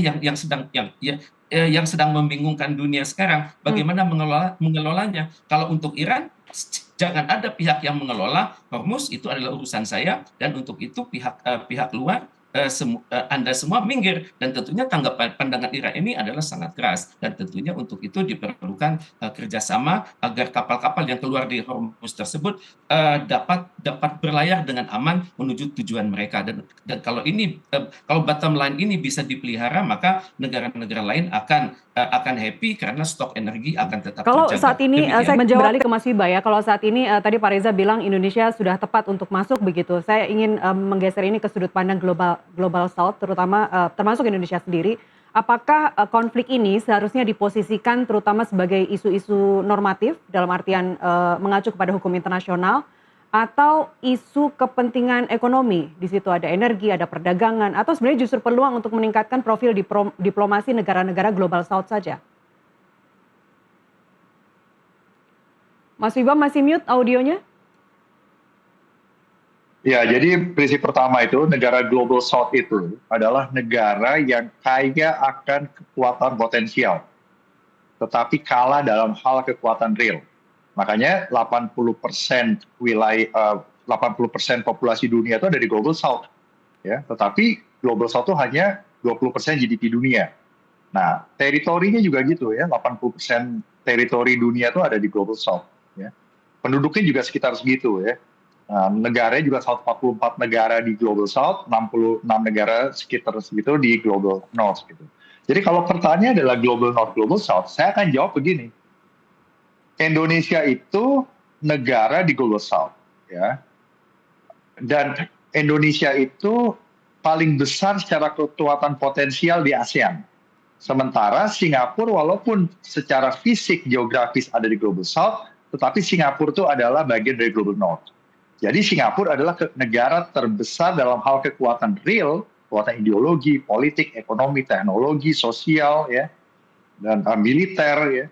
yang sedang membingungkan dunia sekarang, Hmm. bagaimana mengelolanya. Kalau untuk Iran, jangan ada pihak yang mengelola Hormuz, itu adalah urusan saya, dan untuk itu pihak luar, Anda semua minggir. Dan tentunya tanggapan pandangan Iran ini adalah sangat keras, dan tentunya untuk itu diperlukan kerjasama agar kapal-kapal yang keluar di Hormuz tersebut dapat berlayar dengan aman menuju tujuan mereka. Dan kalau bottom line ini bisa dipelihara, maka negara-negara lain akan happy karena stok energi akan tetap Kalau saat terjaga. ini saya Demikian. ingin beralih ke Mas Wiba ya. Kalau saat ini tadi Pak Reza bilang Indonesia sudah tepat untuk masuk begitu. Saya ingin menggeser ini ke sudut pandang global South, terutama termasuk Indonesia sendiri. Apakah konflik ini seharusnya diposisikan terutama sebagai isu-isu normatif dalam artian mengacu kepada hukum internasional, atau isu kepentingan ekonomi? Di situ ada energi, ada perdagangan, atau sebenarnya justru peluang untuk meningkatkan profil diplomasi negara-negara global South saja? Mas Wiba masih mute audionya? Ya, jadi prinsip pertama itu negara Global South itu adalah negara yang kaya akan kekuatan potensial, tetapi kalah dalam hal kekuatan real. Makanya 80% wilayah, 80% populasi dunia itu ada di Global South, ya. Tetapi Global South itu hanya 20% GDP dunia. Nah, teritorinya juga gitu ya, 80% teritori dunia itu ada di Global South. Ya. Penduduknya juga sekitar segitu ya. Nah, negaranya juga 144 negara di Global South, 66 negara sekitar segitu di Global North gitu. Jadi kalau pertanyaannya adalah Global North, Global South, saya akan jawab begini. Indonesia itu negara di Global South, ya. Dan Indonesia itu paling besar secara kekuatan potensial di ASEAN. Sementara Singapura walaupun secara fisik geografis ada di Global South, tetapi Singapura itu adalah bagian dari Global North. Jadi Singapura adalah negara terbesar dalam hal kekuatan real, kekuatan ideologi, politik, ekonomi, teknologi, sosial, ya, dan militer, ya.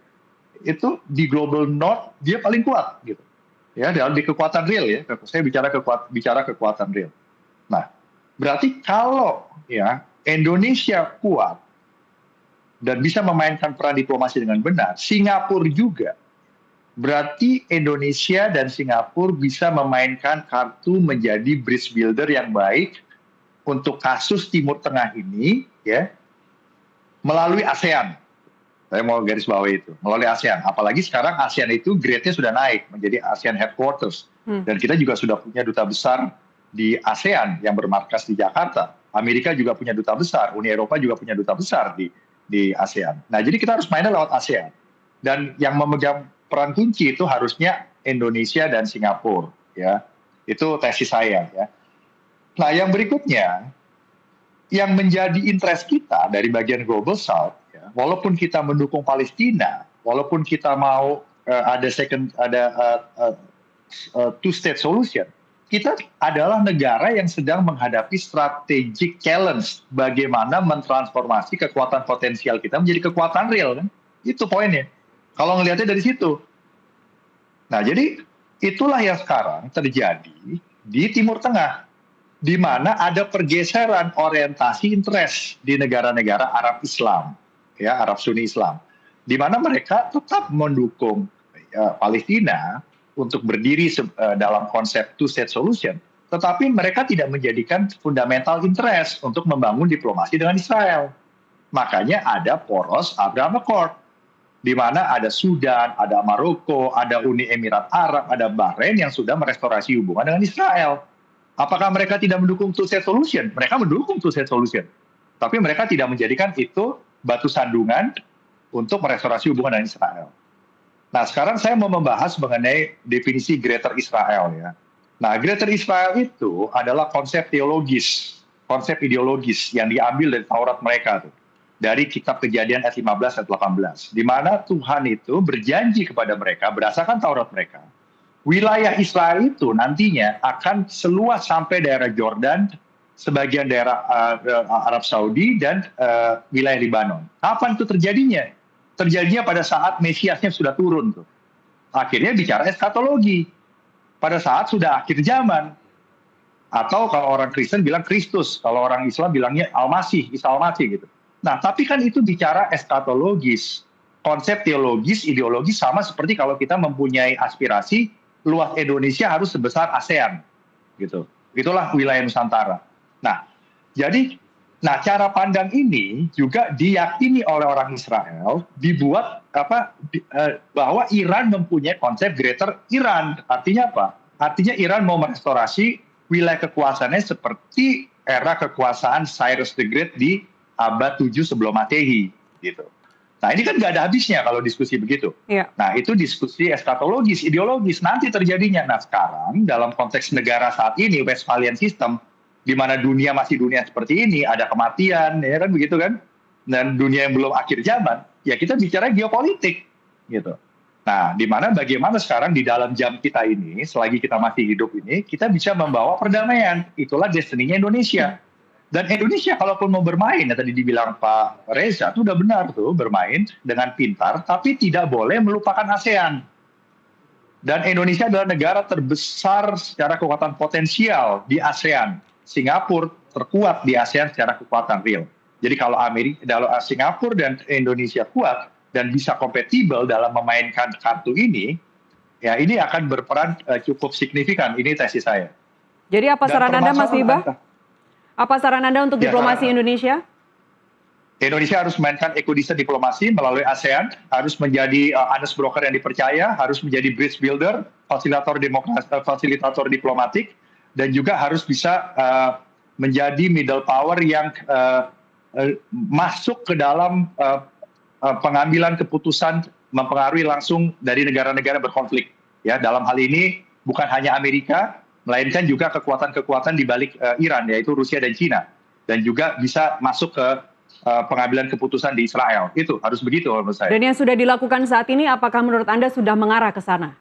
Itu di Global North dia paling kuat, gitu. Ya, dalam di kekuatan real ya. Saya bicara kekuatan real. Nah, berarti kalau ya Indonesia kuat dan bisa memainkan peran diplomasi dengan benar, Singapura juga. Berarti Indonesia dan Singapura bisa memainkan kartu menjadi bridge builder yang baik untuk kasus Timur Tengah ini, ya, melalui ASEAN. Saya mau garis bawahi itu, melalui ASEAN. Apalagi sekarang ASEAN itu grade-nya sudah naik menjadi ASEAN Headquarters. Dan kita juga sudah punya duta besar di ASEAN yang bermarkas di Jakarta. Amerika juga punya duta besar, Uni Eropa juga punya duta besar di ASEAN. Nah, jadi kita harus mainnya lewat ASEAN. Dan yang memegang peran kunci itu harusnya Indonesia dan Singapura, ya. Itu tesis saya, ya. Nah, yang berikutnya, yang menjadi interest kita dari bagian Global South, ya, walaupun kita mendukung Palestina, walaupun kita mau ada two state solution, kita adalah negara yang sedang menghadapi strategic challenge bagaimana mentransformasi kekuatan potensial kita menjadi kekuatan real, kan? Itu poinnya. Kalau ngelihatnya dari situ. Nah, jadi itulah yang sekarang terjadi di Timur Tengah, di mana ada pergeseran orientasi interest di negara-negara Arab Islam, ya, Arab Sunni Islam, di mana mereka tetap mendukung Palestina untuk berdiri dalam konsep two state solution, tetapi mereka tidak menjadikan fundamental interest untuk membangun diplomasi dengan Israel. Makanya ada poros Abraham Accord, di mana ada Sudan, ada Maroko, ada Uni Emirat Arab, ada Bahrain yang sudah merestorasi hubungan dengan Israel. Apakah mereka tidak mendukung two state solution? Mereka mendukung two state solution. Tapi mereka tidak menjadikan itu batu sandungan untuk merestorasi hubungan dengan Israel. Nah, sekarang saya mau membahas mengenai definisi Greater Israel, ya. Nah, Greater Israel itu adalah konsep teologis, konsep ideologis yang diambil dari Taurat mereka tuh. Dari kitab Kejadian ayat 15 ayat 18, di mana Tuhan itu berjanji kepada mereka berdasarkan Taurat mereka, wilayah Israel itu nantinya akan seluas sampai daerah Jordan, sebagian daerah Arab Saudi, dan wilayah Libanon. Kapan itu terjadinya? Terjadinya pada saat Mesiasnya sudah turun tuh. Akhirnya bicara eskatologi. Pada saat sudah akhir zaman. Atau kalau orang Kristen bilang Kristus, kalau orang Islam bilangnya Al-Masih, Isa Al-Masih gitu. Nah, tapi kan itu bicara eskatologis, konsep teologis, ideologis sama seperti kalau kita mempunyai aspirasi luas Indonesia harus sebesar ASEAN, gitu. Itulah wilayah Nusantara. Nah, jadi, cara pandang ini juga diyakini oleh orang Israel, dibuat bahwa Iran mempunyai konsep Greater Iran. Artinya apa? Artinya Iran mau merestorasi wilayah kekuasaannya seperti era kekuasaan Cyrus the Great di abad 7 sebelum Masehi, gitu. Nah, ini kan nggak ada habisnya kalau diskusi begitu. Iya. Nah, itu diskusi eskatologis, ideologis nanti terjadinya. Nah, sekarang dalam konteks negara saat ini, Westphalian System, di mana dunia masih dunia seperti ini, ada kematian, ya kan begitu kan? Dan dunia yang belum akhir zaman, ya kita bicara geopolitik, gitu. Nah, di mana bagaimana sekarang di dalam jam kita ini, selagi kita masih hidup ini, kita bisa membawa perdamaian. Itulah destiny-nya Indonesia. Dan Indonesia kalaupun mau bermain, ya tadi dibilang Pak Reza, itu udah benar tuh, bermain dengan pintar, tapi tidak boleh melupakan ASEAN. Dan Indonesia adalah negara terbesar secara kekuatan potensial di ASEAN. Singapura terkuat di ASEAN secara kekuatan real. Jadi kalau Singapura dan Indonesia kuat dan bisa kompatibel dalam memainkan kartu ini, ya ini akan berperan cukup signifikan. Ini tesis saya. Jadi apa saran Anda, Mas Wiba? Apa saran Anda untuk diplomasi Indonesia? Indonesia harus mainkan ekosistem diplomasi melalui ASEAN, harus menjadi honest broker yang dipercaya, harus menjadi bridge builder, fasilitator diplomatik, dan juga harus bisa menjadi middle power yang masuk ke dalam pengambilan keputusan mempengaruhi langsung dari negara-negara berkonflik. Ya, dalam hal ini bukan hanya Amerika, melainkan juga kekuatan-kekuatan di balik Iran, yaitu Rusia dan Cina. Dan juga bisa masuk ke pengambilan keputusan di Israel. Itu harus begitu menurut saya. Dan yang sudah dilakukan saat ini, apakah menurut Anda sudah mengarah ke sana?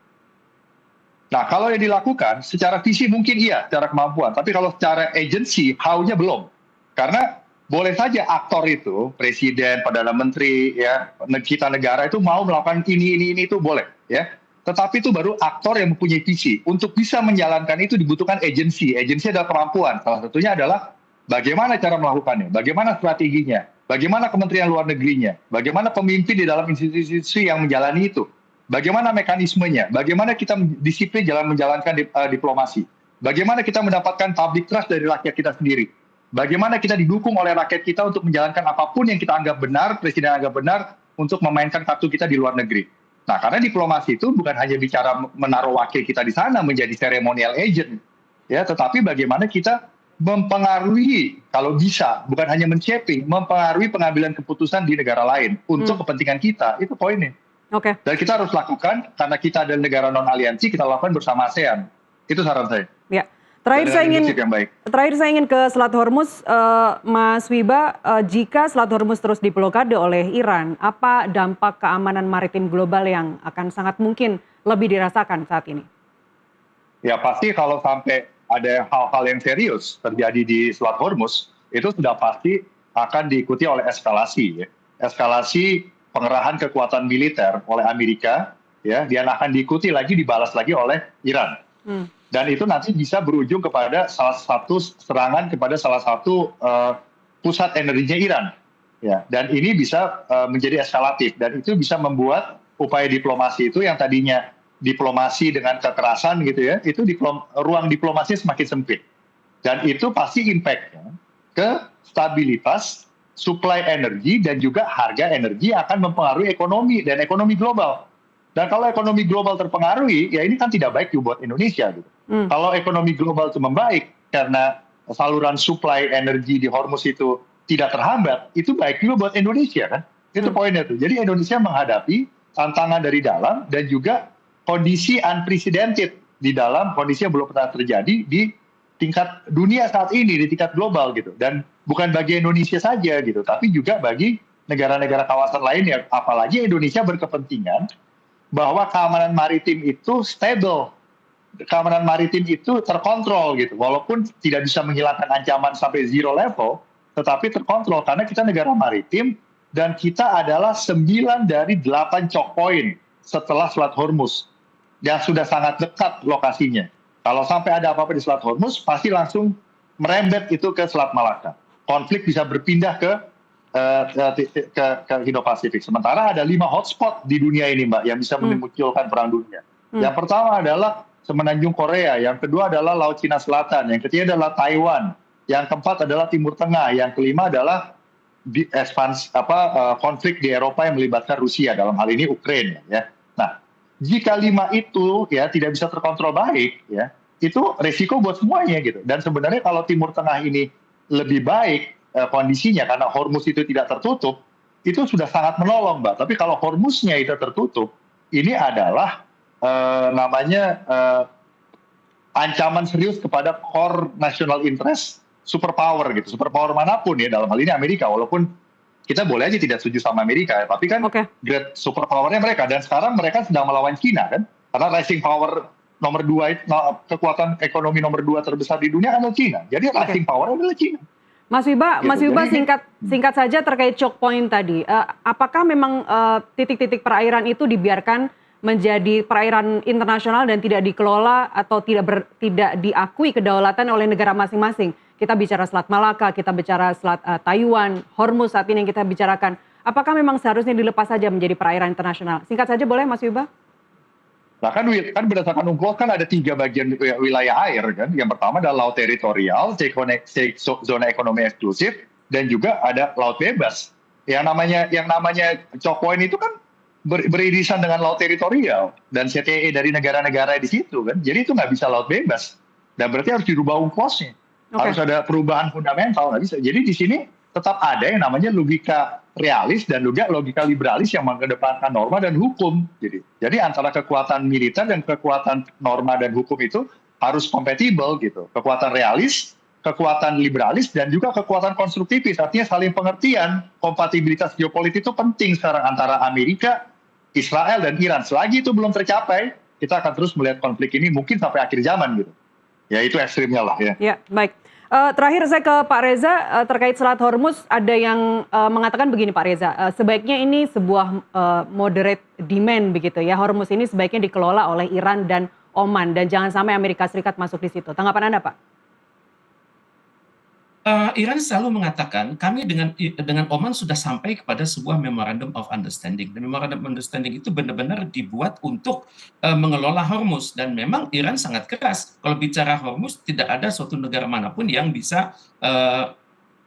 Nah, kalau yang dilakukan, secara visi mungkin iya, secara kemampuan. Tapi kalau secara agency, how-nya belum. Karena boleh saja aktor itu, presiden, perdana menteri, ya, kita negara itu mau melakukan ini itu boleh. Ya. Tetapi itu baru aktor yang mempunyai visi. Untuk bisa menjalankan itu dibutuhkan agensi. Agensi adalah kemampuan. Salah satunya adalah bagaimana cara melakukannya, bagaimana strateginya, bagaimana Kementerian Luar Negerinya, bagaimana pemimpin di dalam institusi yang menjalani itu, bagaimana mekanismenya, bagaimana kita disiplin dalam menjalankan diplomasi, bagaimana kita mendapatkan public trust dari rakyat kita sendiri, bagaimana kita didukung oleh rakyat kita untuk menjalankan apapun yang kita anggap benar, presiden anggap benar, untuk memainkan kartu kita di luar negeri. Nah, karena diplomasi itu bukan hanya bicara menaruh wakil kita di sana menjadi ceremonial agent, ya, tetapi bagaimana kita mempengaruhi, kalau bisa, bukan hanya men-shaping, mempengaruhi pengambilan keputusan di negara lain untuk kepentingan kita. Itu poinnya. Oke. Dan kita harus lakukan, karena kita adalah negara non-aliansi, kita lakukan bersama ASEAN. Itu saran saya. Ya. Terakhir saya ingin ke Selat Hormuz, Mas Wiba, jika Selat Hormuz terus diblokade oleh Iran, apa dampak keamanan maritim global yang akan sangat mungkin lebih dirasakan saat ini? Ya pasti kalau sampai ada hal-hal yang serius terjadi di Selat Hormuz, itu sudah pasti akan diikuti oleh eskalasi. Ya. Eskalasi pengerahan kekuatan militer oleh Amerika, ya, dan akan diikuti lagi, dibalas lagi oleh Iran. Dan itu nanti bisa berujung kepada salah satu serangan kepada salah satu pusat energinya Iran. Ya, dan ini bisa menjadi eskalatif, dan itu bisa membuat upaya diplomasi itu yang tadinya diplomasi dengan kekerasan gitu ya, itu ruang diplomasi semakin sempit. Dan itu pasti impact-nya ke stabilitas supply energi dan juga harga energi akan mempengaruhi ekonomi dan ekonomi global. Dan kalau ekonomi global terpengaruhi, ya ini kan tidak baik buat Indonesia. Gitu. Kalau ekonomi global itu membaik karena saluran supply energi di Hormuz itu tidak terhambat, itu baik juga buat Indonesia kan. Itu poinnya tuh. Jadi Indonesia menghadapi tantangan dari dalam dan juga kondisi unprecedented di dalam kondisi yang belum pernah terjadi di tingkat dunia saat ini, di tingkat global gitu. Dan bukan bagi Indonesia saja gitu, tapi juga bagi negara-negara kawasan lainnya. Apalagi Indonesia berkepentingan bahwa keamanan maritim itu stable, keamanan maritim itu terkontrol gitu, walaupun tidak bisa menghilangkan ancaman sampai zero level, tetapi terkontrol karena kita negara maritim dan kita adalah 9 dari 8 choke point setelah Selat Hormuz yang sudah sangat dekat lokasinya. Kalau sampai ada apa-apa di Selat Hormuz, pasti langsung merembet itu ke Selat Malaka. Konflik bisa berpindah ke ke Indo-Pasifik. Sementara ada 5 hotspot di dunia ini, Mbak, yang bisa memunculkan perang dunia. Yang pertama adalah Semenanjung Korea, yang kedua adalah Laut Cina Selatan, yang ketiga adalah Taiwan, yang keempat adalah Timur Tengah, yang kelima adalah konflik di Eropa yang melibatkan Rusia, dalam hal ini Ukraina. Ya. Nah, jika 5 itu ya tidak bisa terkontrol baik, ya itu resiko buat semuanya gitu. Dan sebenarnya kalau Timur Tengah ini lebih baik kondisinya karena Hormuz itu tidak tertutup, itu sudah sangat menolong, Mbak. Tapi kalau Hormuznya itu tertutup, ini adalah ancaman serius kepada core national interest superpower gitu. Superpower manapun ya, dalam hal ini Amerika, walaupun kita boleh aja tidak setuju sama Amerika, ya, tapi kan great superpowernya mereka. Dan sekarang mereka sedang melawan China kan, karena rising power nomor 2, kekuatan ekonomi nomor 2 terbesar di dunia adalah China. Jadi rising power adalah China. Mas Wiba, singkat saja terkait choke point tadi. Apakah memang titik-titik perairan itu dibiarkan menjadi perairan internasional dan tidak dikelola atau tidak diakui kedaulatan oleh negara masing-masing? Kita bicara Selat Malaka, kita bicara Selat Taiwan, Hormuz saat ini yang kita bicarakan. Apakah memang seharusnya dilepas saja menjadi perairan internasional? Singkat saja boleh, Mas Wiba? Nah kan berdasarkan UNCLOS kan ada 3 bagian wilayah air kan. Yang pertama adalah laut teritorial, zona ekonomi eksklusif, dan juga ada laut bebas. Yang namanya choke point itu kan beririsan dengan laut teritorial dan CTE dari negara-negara di situ kan. Jadi itu nggak bisa laut bebas. Dan berarti harus dirubah UNCLOS-nya. Harus ada perubahan fundamental, nggak bisa. Jadi di sini tetap ada yang namanya logika realis dan juga logika liberalis yang mengedepankan norma dan hukum. Jadi antara kekuatan militer dan kekuatan norma dan hukum itu harus kompatibel gitu. Kekuatan realis, kekuatan liberalis, dan juga kekuatan konstruktivis. Artinya saling pengertian, kompatibilitas geopolitik itu penting sekarang antara Amerika, Israel, dan Iran. Selagi itu belum tercapai, kita akan terus melihat konflik ini mungkin sampai akhir zaman gitu. Ya itu ekstrimnya lah ya. Ya, baik. Terakhir saya ke Pak Reza, terkait Selat Hormuz, ada yang mengatakan begini Pak Reza, sebaiknya ini sebuah moderate demand begitu ya, Hormuz ini sebaiknya dikelola oleh Iran dan Oman, dan jangan sampai Amerika Serikat masuk di situ. Tanggapan Anda, Pak? Iran selalu mengatakan kami dengan Oman sudah sampai kepada sebuah memorandum of understanding. Dan memorandum of understanding itu benar-benar dibuat untuk mengelola Hormuz, dan memang Iran sangat keras. Kalau bicara Hormuz, tidak ada suatu negara manapun yang bisa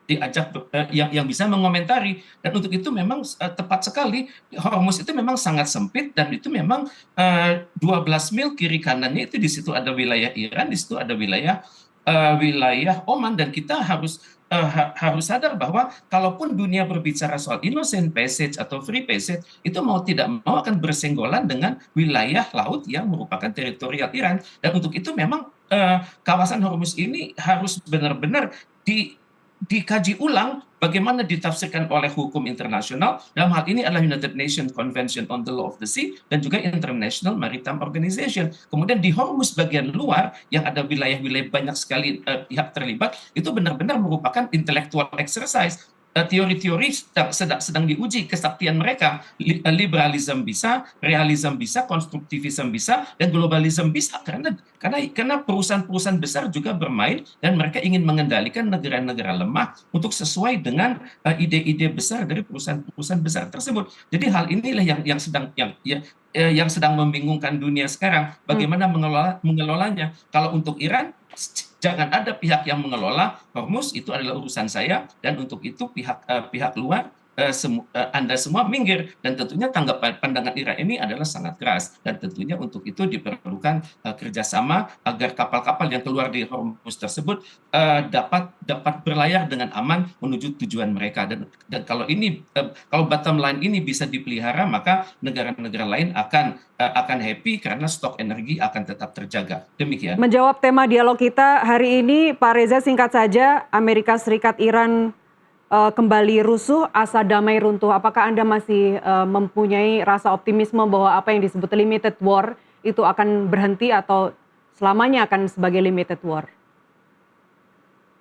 diajak yang bisa mengomentari. Dan untuk itu memang tepat sekali, Hormuz itu memang sangat sempit, dan itu memang 12 mil kiri kanannya itu di situ ada wilayah Iran, di situ ada wilayah Oman, dan kita harus sadar bahwa kalaupun dunia berbicara soal innocent passage atau free passage, itu mau tidak mau akan bersenggolan dengan wilayah laut yang merupakan teritorial Iran. Dan untuk itu memang kawasan Hormuz ini harus benar-benar dikaji ulang bagaimana ditafsirkan oleh hukum internasional. Dalam hal ini adalah United Nations Convention on the Law of the Sea dan juga International Maritime Organization. Kemudian di Hormuz bagian luar yang ada wilayah-wilayah banyak sekali pihak terlibat, itu benar-benar merupakan intellectual exercise. Teori-teori sedang diuji kesaktian mereka. Liberalism bisa, realism bisa, konstruktivism bisa, dan globalism bisa, karena perusahaan-perusahaan besar juga bermain dan mereka ingin mengendalikan negara-negara lemah untuk sesuai dengan ide-ide besar dari perusahaan-perusahaan besar tersebut. Jadi hal inilah yang sedang membingungkan dunia sekarang, bagaimana mengelolanya. Kalau untuk Iran, jangan ada pihak yang mengelola Hormuz, itu adalah urusan saya, dan untuk itu pihak luar, Anda semua minggir. Dan tentunya pandangan Iran ini adalah sangat keras, dan tentunya untuk itu diperlukan kerjasama agar kapal-kapal yang keluar di Hormuz tersebut dapat berlayar dengan aman menuju tujuan mereka. Dan kalau bottom line ini bisa dipelihara, maka negara-negara lain akan happy karena stok energi akan tetap terjaga. Demikian. Menjawab tema dialog kita hari ini, Pak Reza, singkat saja, Amerika Serikat Iran kembali rusuh, asa damai runtuh. Apakah Anda masih mempunyai rasa optimisme bahwa apa yang disebut limited war itu akan berhenti atau selamanya akan sebagai limited war?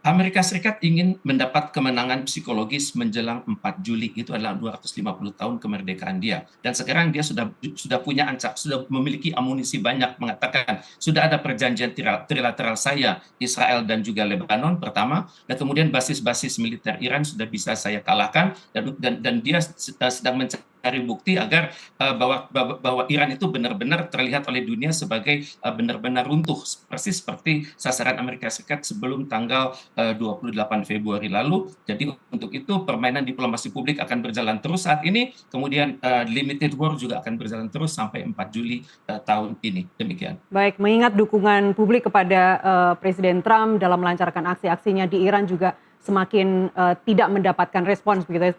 Amerika Serikat ingin mendapat kemenangan psikologis menjelang 4 Juli, itu adalah 250 tahun kemerdekaan dia. Dan sekarang dia sudah punya sudah memiliki amunisi banyak, mengatakan sudah ada perjanjian trilateral saya, Israel dan juga Lebanon pertama, dan kemudian basis-basis militer Iran sudah bisa saya kalahkan, dan dia sedang mencari bukti agar bahwa Iran itu benar-benar terlihat oleh dunia sebagai benar-benar runtuh, persis seperti sasaran Amerika Serikat sebelum tanggal 28 Februari lalu. Jadi untuk itu permainan diplomasi publik akan berjalan terus saat ini, kemudian limited war juga akan berjalan terus sampai 4 Juli tahun ini. Demikian. Baik, mengingat dukungan publik kepada Presiden Trump dalam melancarkan aksi-aksinya di Iran juga semakin tidak mendapatkan respons begitu,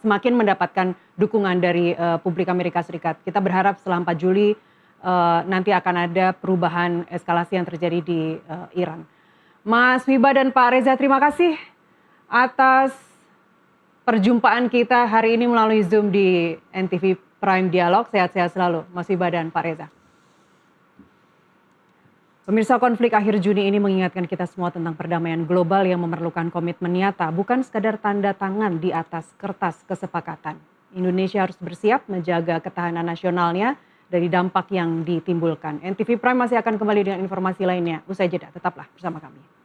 semakin mendapatkan dukungan dari publik Amerika Serikat. Kita berharap setelah 4 Juli nanti akan ada perubahan eskalasi yang terjadi di Iran. Mas Wiba dan Pak Reza, terima kasih atas perjumpaan kita hari ini melalui Zoom di NTV Prime Dialog. Sehat-sehat selalu, Mas Wiba dan Pak Reza. Pemirsa, konflik akhir Juni ini mengingatkan kita semua tentang perdamaian global yang memerlukan komitmen nyata, bukan sekadar tanda tangan di atas kertas kesepakatan. Indonesia harus bersiap menjaga ketahanan nasionalnya dari dampak yang ditimbulkan. NTV Prime masih akan kembali dengan informasi lainnya. Usai jeda, tetaplah bersama kami.